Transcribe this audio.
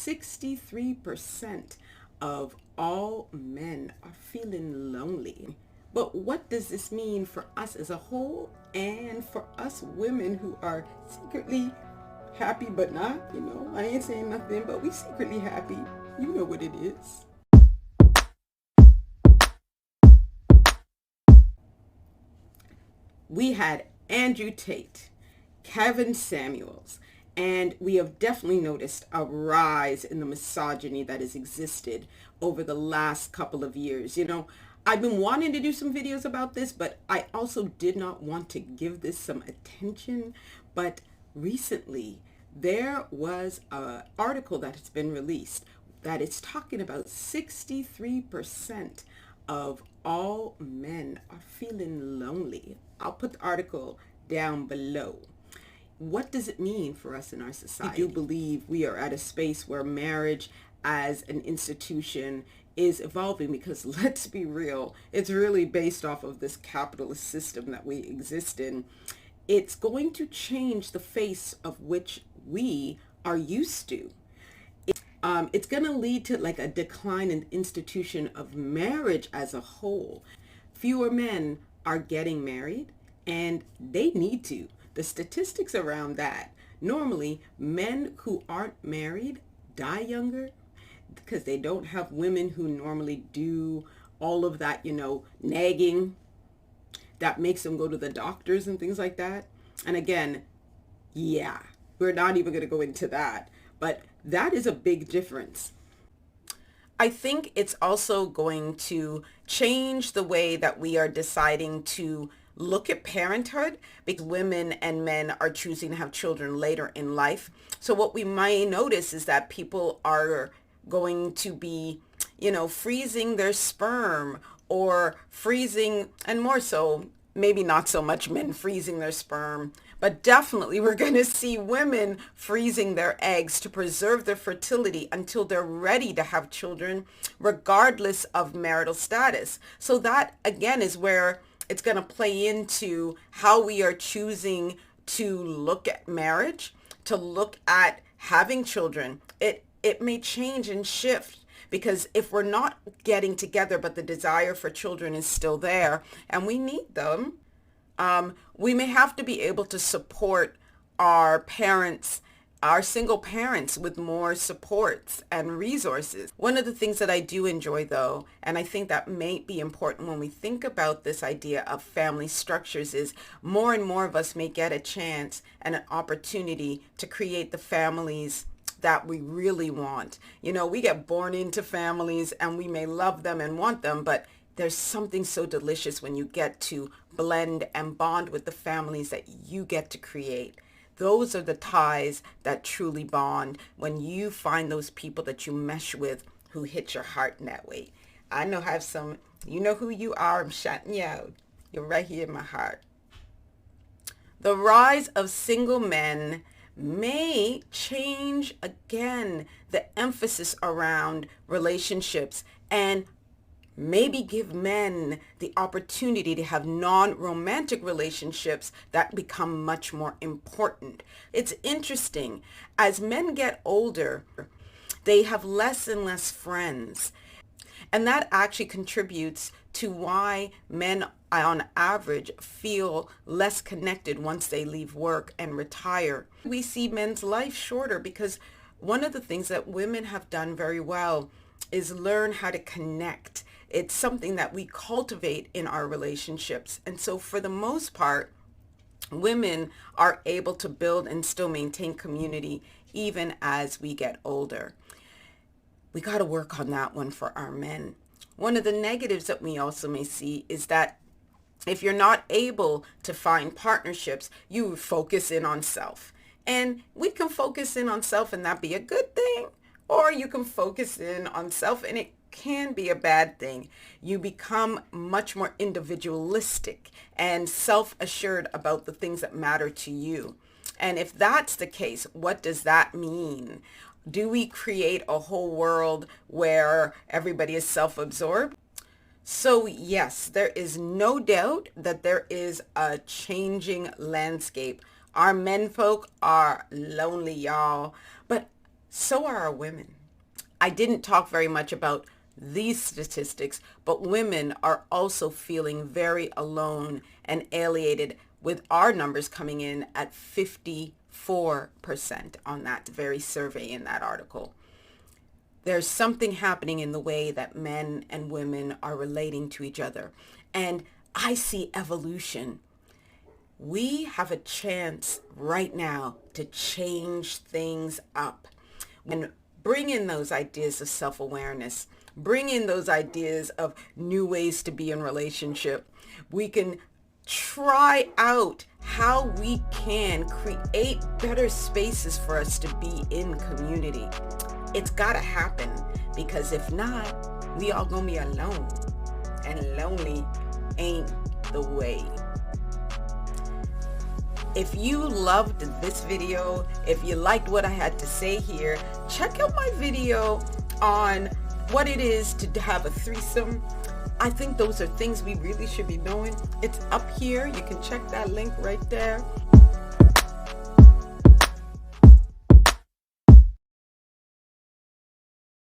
63% of all men are feeling lonely. But what does this mean for us as a whole and for us women who are secretly happy but not? I ain't saying nothing, but we secretly happy. You know what it is. We had Andrew Tate, Kevin Samuels, and we have definitely noticed a rise in the misogyny that has existed over the last couple of years. I've been wanting to do some videos about this, but I also did not want to give this some attention. But recently, there was an article that has been released that is talking about 63% of all men are feeling lonely. I'll put the article down below. What does it mean for us in our society? I do believe we are at a space where marriage as an institution is evolving, because let's be real, it's really based off of this capitalist system that we exist in. It's going to change the face of which we are used to. It's going to lead to like a decline in the institution of marriage as a whole. Fewer men are getting married, and they need to. The statistics around that, normally men who aren't married die younger because they don't have women who normally do all of that, nagging that makes them go to the doctors and things like that. And again, yeah, we're not even going to go into that, but that is a big difference. I think it's also going to change the way that we are deciding to look at parenthood, because women and men are choosing to have children later in life. So what we might notice is that people are going to be, freezing their sperm, or freezing, and more so, maybe not so much men freezing their sperm, but definitely we're going to see women freezing their eggs to preserve their fertility until they're ready to have children, regardless of marital status. So that, again, is where it's going to play into how we are choosing to look at marriage, to look at having children. It may change and shift, because if we're not getting together but the desire for children is still there and we need them, we may have to be able to support our parents, our single parents, with more supports and resources. One of the things that I do enjoy, though, and I think that may be important when we think about this idea of family structures, is more and more of us may get a chance and an opportunity to create the families that we really want. We get born into families and we may love them and want them, but there's something so delicious when you get to blend and bond with the families that you get to create. Those are the ties that truly bond, when you find those people that you mesh with who hit your heart in that way. I know I have some, you know who you are, I'm shouting you out. You're right here in my heart. The rise of single men may change, again, the emphasis around relationships, and maybe give men the opportunity to have non-romantic relationships that become much more important. It's interesting. As men get older, they have less and less friends. And that actually contributes to why men on average feel less connected once they leave work and retire. We see men's life shorter because one of the things that women have done very well is learn how to connect. It's something that we cultivate in our relationships. And so for the most part, women are able to build and still maintain community even as we get older. We got to work on that one for our men. One of the negatives that we also may see is that if you're not able to find partnerships, you focus in on self. And we can focus in on self and that be a good thing, or you can focus in on self and it can be a bad thing. You become much more individualistic and self-assured about the things that matter to you. And if that's the case, what does that mean? Do we create a whole world where everybody is self-absorbed? So yes, there is no doubt that there is a changing landscape. Our menfolk are lonely, y'all. But So are our women. I didn't talk very much about these statistics, but women are also feeling very alone and alienated, with our numbers coming in at 54% on that very survey in that article. There's something happening in the way that men and women are relating to each other. And I see evolution. We have a chance right now to change things up and bring in those ideas of self-awareness, bring in those ideas of new ways to be in relationship. We can try out how we can create better spaces for us to be in community. It's got to happen, because if not, we all gonna be alone, and lonely ain't the way. If you loved this video, if you liked what I had to say here, check out my video on what it is to have a threesome. I think those are things we really should be knowing. It's up here. You can check that link right there.